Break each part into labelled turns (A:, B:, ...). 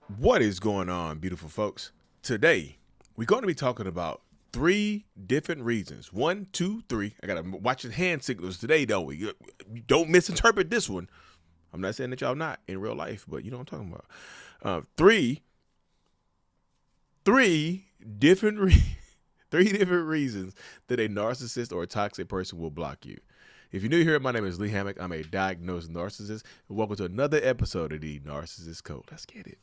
A: What is going on, beautiful folks? Today, we're going to be talking about three different reasons. One, two, three. I got to watch the hand signals today, don't we? Don't misinterpret this one. I'm not saying that y'all not in real life, but you know what I'm talking about. Three different three different reasons that a narcissist or a toxic person will block you. If you're new here, my name is Lee Hammock. I'm a diagnosed narcissist. And welcome to another episode of the Narcissist Code. Let's get it.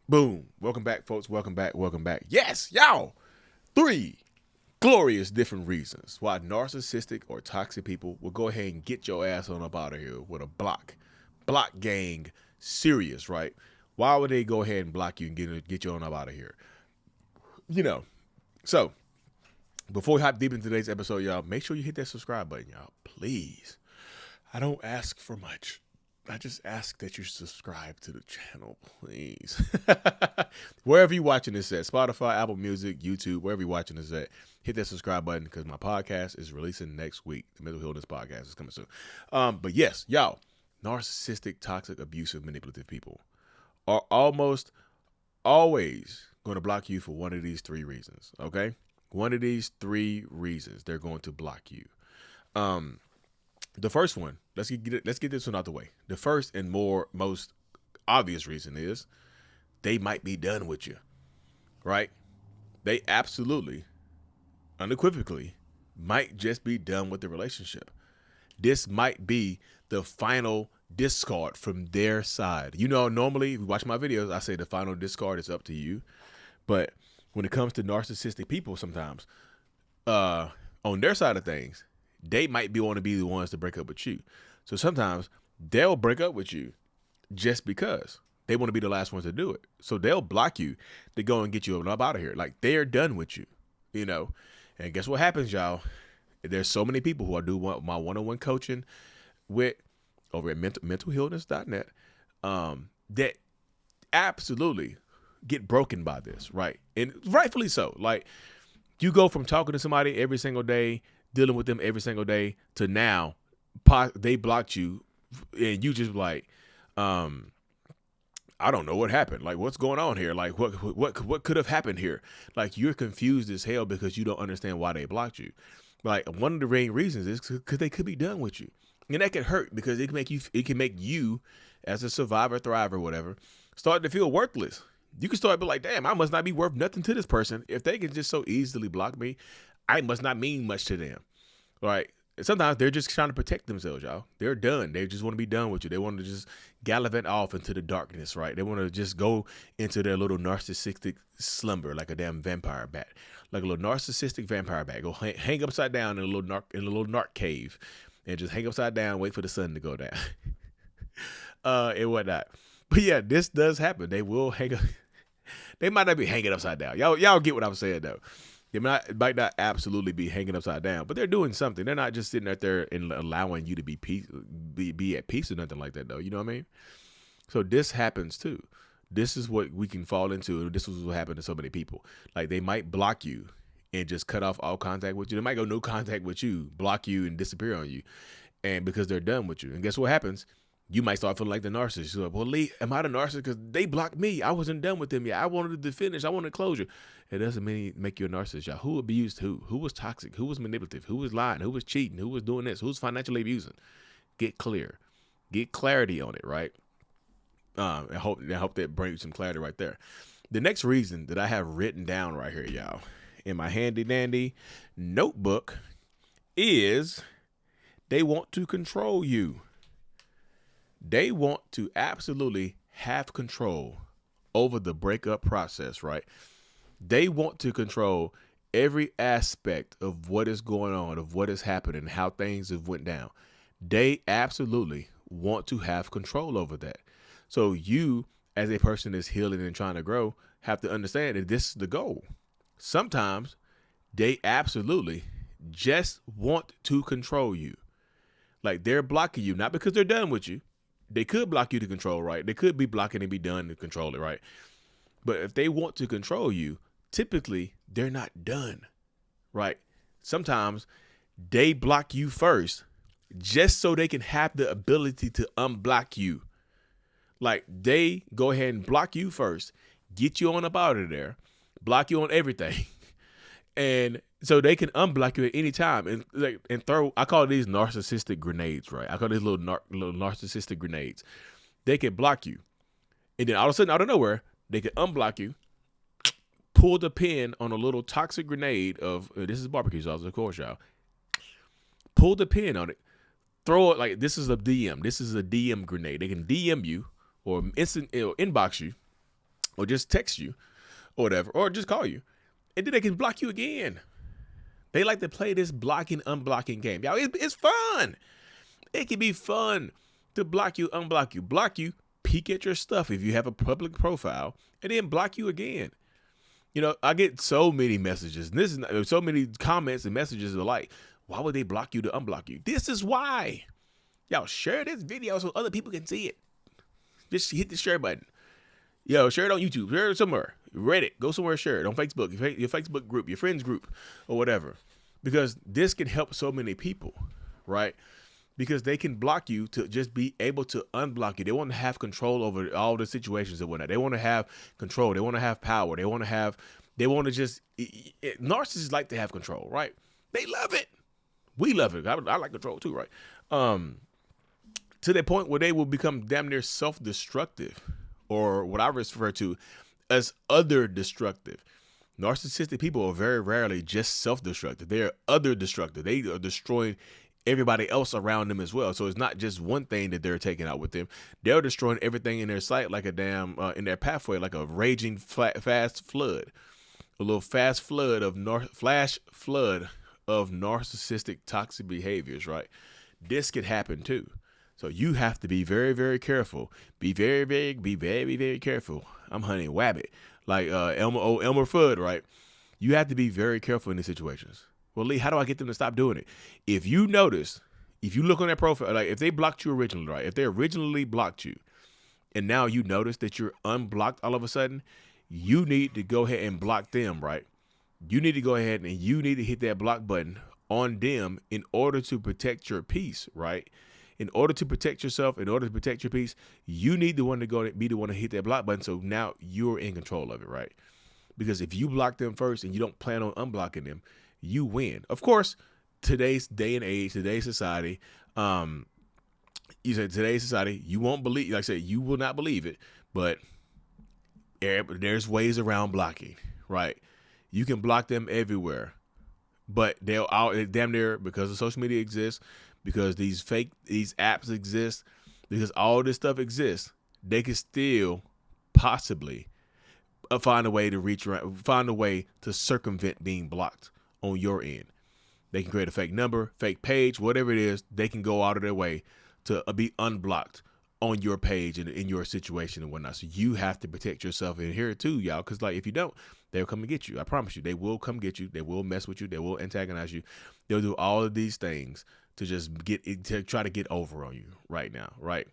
A: Boom. Welcome back, folks. Welcome back. Welcome back. Yes, y'all. Three glorious different reasons why narcissistic or toxic people will go ahead and get your ass on up out of here with a block gang serious, right? Why would they go ahead and block you and get you on up out of here? So before we hop deep into today's episode, y'all, make sure you hit that subscribe button, y'all. Please. I don't ask for much. I just ask that you subscribe to the channel, please. Wherever you're watching this at, Spotify, Apple Music, YouTube, wherever you're watching this at, hit that subscribe button because my podcast is releasing next week. The Mental Illness Podcast is coming soon. But yes, y'all, narcissistic, toxic, abusive, manipulative people are almost always going to block you for one of these three reasons, okay? One of these three reasons they're going to block you. The first one, let's get this one out the way. The first and most obvious reason is they might be done with you, right? They absolutely, unequivocally, might just be done with the relationship. This might be the final discard from their side. You know, normally, if you watch my videos, I say the final discard is up to you. But when it comes to narcissistic people, sometimes, on their side of things, they might want to be the ones to break up with you. So sometimes they'll break up with you just because they want to be the last ones to do it. So they'll block you to go and get you up out of here. Like they're done with you, you know. And guess what happens, y'all? There's so many people who I do my one-on-one coaching with over at mentalhealness.net that absolutely get broken by this, right? And rightfully so. Like you go from talking to somebody every single day, dealing with them every single day to now they blocked you and you just like, I don't know what happened. Like, what's going on here? Like, what could have happened here? Like, you're confused as hell because you don't understand why they blocked you. Like, one of the main reasons is because they could be done with you, and that could hurt because it can make you, as a survivor, thriver, whatever, start to feel worthless. You can start to be like, damn, I must not be worth nothing to this person if they can just so easily block me. I must not mean much to them, right? Sometimes they're just trying to protect themselves, y'all. They're done. They just want to be done with you. They want to just gallivant off into the darkness, right? They want to just go into their little narcissistic slumber like a damn vampire bat, like a little narcissistic vampire bat. Go hang upside down in a little narc cave, and just hang upside down, wait for the sun to go down, and whatnot. But yeah, this does happen. They will hang up. They might not be hanging upside down. Y'all get what I'm saying though. They might not absolutely be hanging upside down, but they're doing something. They're not just sitting out there and allowing you to be at peace or nothing like that, though. You know what I mean? So this happens too. This is what we can fall into, and this is what happened to so many people. Like they might block you and just cut off all contact with you. They might go no contact with you, block you, and disappear on you, and because they're done with you. And guess what happens? You might start feeling like the narcissist. You're like, well, Lee, am I the narcissist? Because they blocked me. I wasn't done with them yet. I wanted to finish. I wanted closure. It doesn't make you a narcissist, y'all. Who abused who? Who was toxic? Who was manipulative? Who was lying? Who was cheating? Who was doing this? Who's financially abusing? Get clear. Get clarity on it, right? I hope that brings some clarity right there. The next reason that I have written down right here, y'all, in my handy dandy notebook is they want to control you. They want to absolutely have control over the breakup process, right? They want to control every aspect of what is going on, of what is happening, how things have went down. They absolutely want to have control over that. So you, as a person that's healing and trying to grow, have to understand that this is the goal. Sometimes they absolutely just want to control you. Like they're blocking you, not because they're done with you, They could block you to control, right? They could be blocking and be done to control it, right? But if they want to control you, typically they're not done, right? Sometimes they block you first just so they can have the ability to unblock you. Like, they go ahead and block you first, get you on up out of there, block you on everything. And so they can unblock you at any time and throw, I call these narcissistic grenades, right? I call these little narcissistic grenades. They can block you. And then all of a sudden, out of nowhere, they can unblock you, pull the pin on a little toxic grenade of, this is barbecue sauce, of course, y'all. Pull the pin on it, throw it like this is a DM. This is a DM grenade. They can DM you or inbox you or just text you or whatever, or just call you. And then they can block you again. They like to play this blocking, unblocking game. Y'all, it's fun. It can be fun to block you, unblock you, peek at your stuff if you have a public profile, and then block you again. You know, I get so many messages. And this is so many comments and messages are like, why would they block you to unblock you? This is why. Y'all, share this video so other people can see it. Just hit the share button. Yo, share it on YouTube. Share it somewhere. Reddit. Go somewhere, share it on Facebook, your Facebook group, your friends group, or whatever. Because this can help so many people, right? Because they can block you to just be able to unblock you. They want to have control over all the situations and whatnot. They want to have control. They want to have power. They want to just, narcissists like to have control, right? They love it. We love it. I like control too, right? To the point where they will become damn near self-destructive, or what I refer to as other destructive. Narcissistic people are very rarely just self-destructive. They are other destructive. They are destroying everybody else around them as well. So it's not just one thing that they're taking out with them. They're destroying everything in their sight, like a damn in their pathway, like a raging fast flood, a little flash flood of narcissistic toxic behaviors. Right, this could happen too. So you have to be very, very careful. Be very, very careful. I'm honey wabbit, like Elmer Fudd, right? You have to be very careful in these situations. Well, Lee, how do I get them to stop doing it? If you notice, if you look on their profile, like if they blocked you originally, right? If they originally blocked you, and now you notice that you're unblocked all of a sudden, you need to go ahead and block them, right? You need to go ahead and you need to hit that block button on them in order to protect your peace, right? In order to protect yourself, in order to protect your peace, you need the one to be the one to hit that block button. So now you're in control of it, right? Because if you block them first and you don't plan on unblocking them, you win. Of course, today's day and age, today's society, you won't believe, like I said, you will not believe it, but there's ways around blocking, right? You can block them everywhere, but they'll damn near, because the social media exists, because these apps exist, because all this stuff exists, they can still possibly find a way to circumvent being blocked on your end. They can create a fake number, fake page, whatever it is. They can go out of their way to be unblocked on your page and in your situation and whatnot. So you have to protect yourself in here too, y'all. Because like if you don't, they'll come and get you. I promise you, they will come get you. They will mess with you. They will antagonize you. They'll do all of these things to just try to get over on you right now, right?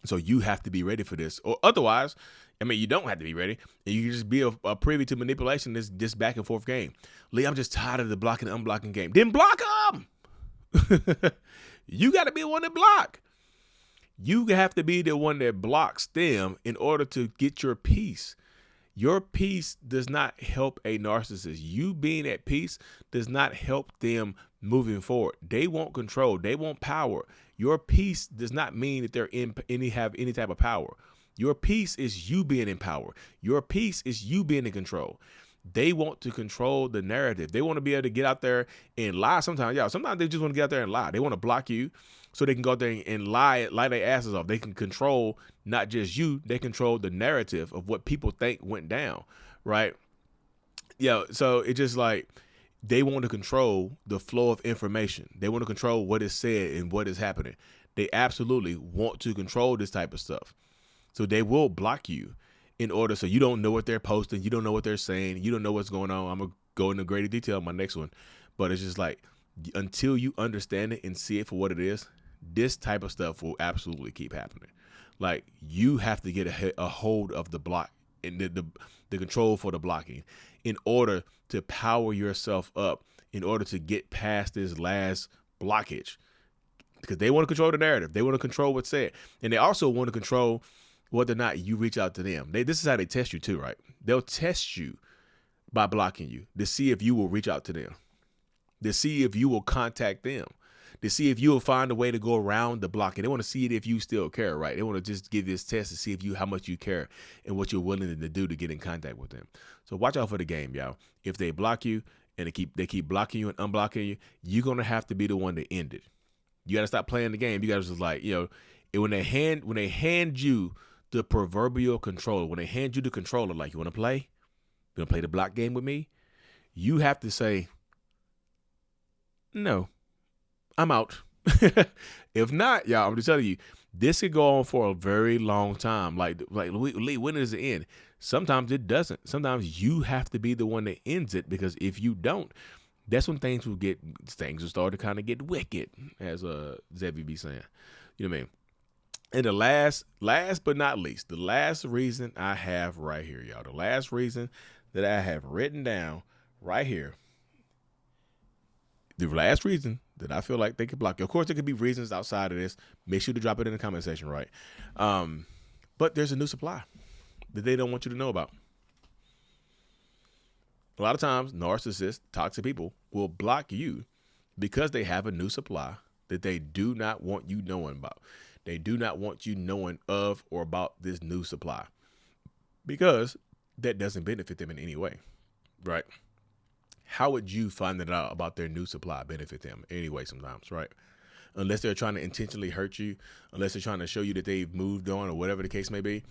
A: So you have to be ready for this, or otherwise, I mean, you don't have to be ready, and you can just be a privy to manipulation. This back and forth game. Lee, I'm just tired of the blocking and unblocking game. Then block them. You got to be the one that block. You have to be the one that blocks them in order to get your peace. Your peace does not help a narcissist. You being at peace does not help them moving forward. They want control. They want power. Your peace does not mean that they're have any type of power. Your peace is you being in power. Your peace is you being in control. They want to control the narrative. They want to be able to get out there and lie sometimes. Yeah, sometimes they just want to get out there and lie. They want to block you so they can go out there and lie their asses off. They can control not just you, they control the narrative of what people think went down, right? Yeah, so it's just like they want to control the flow of information. They want to control what is said and what is happening. They absolutely want to control this type of stuff. So they will block you in order so you don't know what they're posting, you don't know what they're saying, you don't know what's going on. I'm going to go into greater detail in my next one. But it's just like until you understand it and see it for what it is, this type of stuff will absolutely keep happening. Like, you have to get a hold of the block and the control for the blocking in order to power yourself up, in order to get past this last blockage. Because they want to control the narrative. They want to control what's said. And they also want to control whether or not you reach out to them. This is how they test you too, right? They'll test you by blocking you to see if you will reach out to them, to see if you will contact them, to see if you will find a way to go around the blocking. They want to see it if you still care, right? They want to just give this test to see if how much you care and what you're willing to do to get in contact with them. So watch out for the game, y'all. If they block you and they keep blocking you and unblocking you, you're gonna have to be the one to end it. You gotta stop playing the game. You gotta just when they hand you the proverbial controller, when they hand you the controller, like, you wanna play? You wanna play the block game with me? You have to say, no, I'm out. If not, y'all, I'm just telling you, this could go on for a very long time. Like Lee, when does it end? Sometimes it doesn't. Sometimes you have to be the one that ends it, because if you don't, that's when things will start to kind of get wicked, as Zevy be saying. You know what I mean? And the last but not least, the last reason I have right here, y'all, the last reason that I have written down right here, the last reason that I feel like they could block you. Of course, there could be reasons outside of this. Make sure to drop it in the comment section, right? But there's a new supply that they don't want you to know about. A lot of times, narcissists, toxic people will block you because they have a new supply that they do not want you knowing about. They do not want you knowing of or about this new supply, because that doesn't benefit them in any way, right? How would you find it out about their new supply benefit them anyway sometimes, right? Unless they're trying to intentionally hurt you, unless they're trying to show you that they've moved on or whatever the case may be,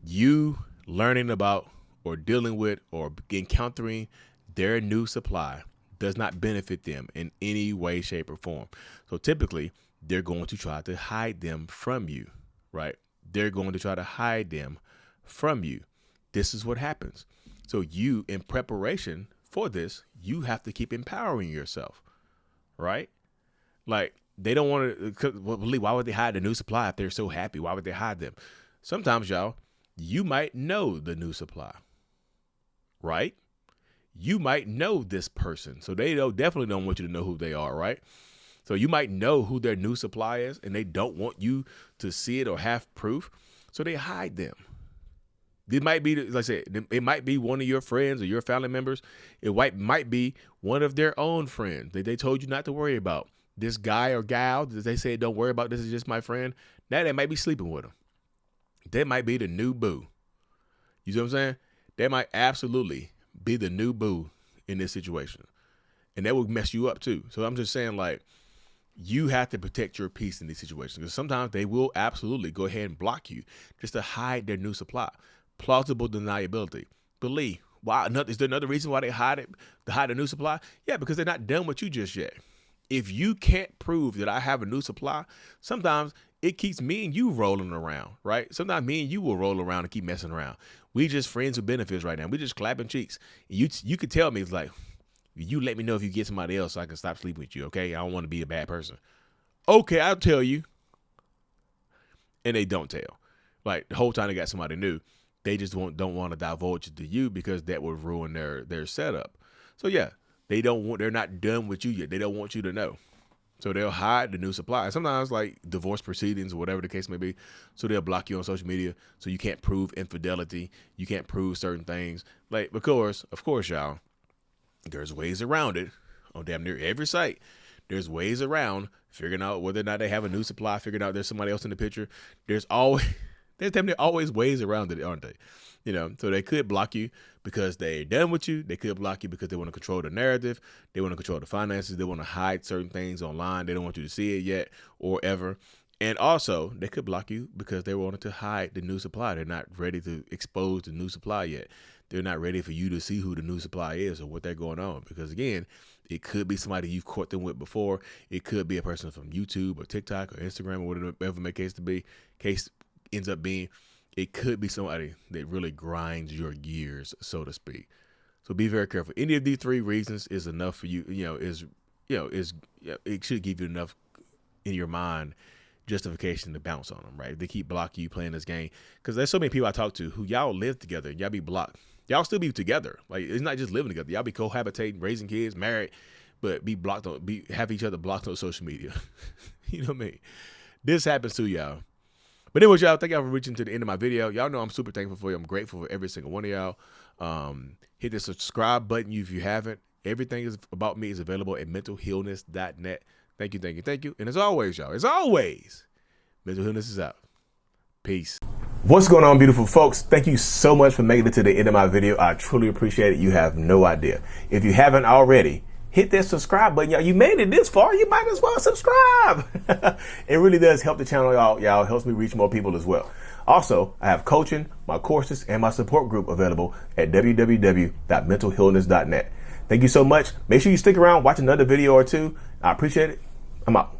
A: you learning about or dealing with or encountering their new supply does not benefit them in any way, shape, or form. So typically, they're going to try to hide them from you, right? They're going to try to hide them from you. This is what happens. So you, in preparation for this, you have to keep empowering yourself, right? Like, they don't want to, why would they hide the new supply if they're so happy? Why would they hide them? Sometimes, y'all, you might know the new supply, right? You might know this person. So they definitely don't want you to know who they are, right? So you might know who their new supply is, and they don't want you to see it or have proof. So they hide them. It might be, like I said, it might be one of your friends or your family members. It might be one of their own friends that they told you not to worry about. This guy or gal that they say, don't worry about, this is just my friend. Now they might be sleeping with them. They might be the new boo. You see what I'm saying? They might absolutely be the new boo in this situation. And that would mess you up too. So I'm just saying, like, you have to protect your peace in these situations, because sometimes they will absolutely go ahead and block you just to hide their new supply. Plausible deniability. But Lee, why? Is there another reason why they hide it? To hide a new supply? Yeah, because they're not done with you just yet. If you can't prove that I have a new supply, sometimes it keeps me and you rolling around, right? Sometimes me and you will roll around and keep messing around. We just friends with benefits right now. We just clapping cheeks. You could tell me, it's like, you let me know if you get somebody else so I can stop sleeping with you, okay? I don't want to be a bad person. Okay, I'll tell you. And they don't tell. Like, the whole time they got somebody new, they just don't want to divulge it to you, because that would ruin their setup. So yeah, they're not done with you yet. They don't want you to know. So they'll hide the new supply. Sometimes, like, divorce proceedings or whatever the case may be. So they'll block you on social media so you can't prove infidelity. You can't prove certain things. Like, of course, y'all, there's ways around it on damn near every site. There's ways around figuring out whether or not they have a new supply, figuring out there's somebody else in the picture. There's damn near always ways around it, aren't they? You know, so they could block you because they're done with you. They could block you because they want to control the narrative. They want to control the finances. They want to hide certain things online. They don't want you to see it yet or ever. And also, they could block you because they wanted to hide the new supply. They're not ready to expose the new supply yet. They're not ready for you to see who the new supply is or what they're going on. Because, again, it could be somebody you've caught them with before. It could be a person from YouTube or TikTok or Instagram or whatever the case ends up being. It could be somebody that really grinds your gears, so to speak. So be very careful. Any of these three reasons is enough for you. It should give you enough in your mind justification to bounce on them, right? If they keep blocking you playing this game, because there's so many people I talk to who y'all live together, y'all be blocked. Y'all still be together. Like, it's not just living together. Y'all be cohabitating, raising kids, married, but be blocked on, have each other blocked on social media. You know what I mean? This happens to y'all. But anyway, y'all, thank y'all for reaching to the end of my video. Y'all know I'm super thankful for you. I'm grateful for every single one of y'all. Hit the subscribe button if you haven't. Everything is about me is available at mentalhealness.net. Thank you, thank you, thank you. And as always, y'all, Mental Healness is out. Peace. What's going on, beautiful folks? Thank you so much for making it to the end of my video. I truly appreciate it. You have no idea. If you haven't already, hit that subscribe button. Y'all, you made it this far, you might as well subscribe. It really does help the channel, y'all. Y'all helps me reach more people as well. Also, I have coaching, my courses, and my support group available at www.mentalhealness.net. Thank you so much. Make sure you stick around, watch another video or two. I appreciate it. I'm out.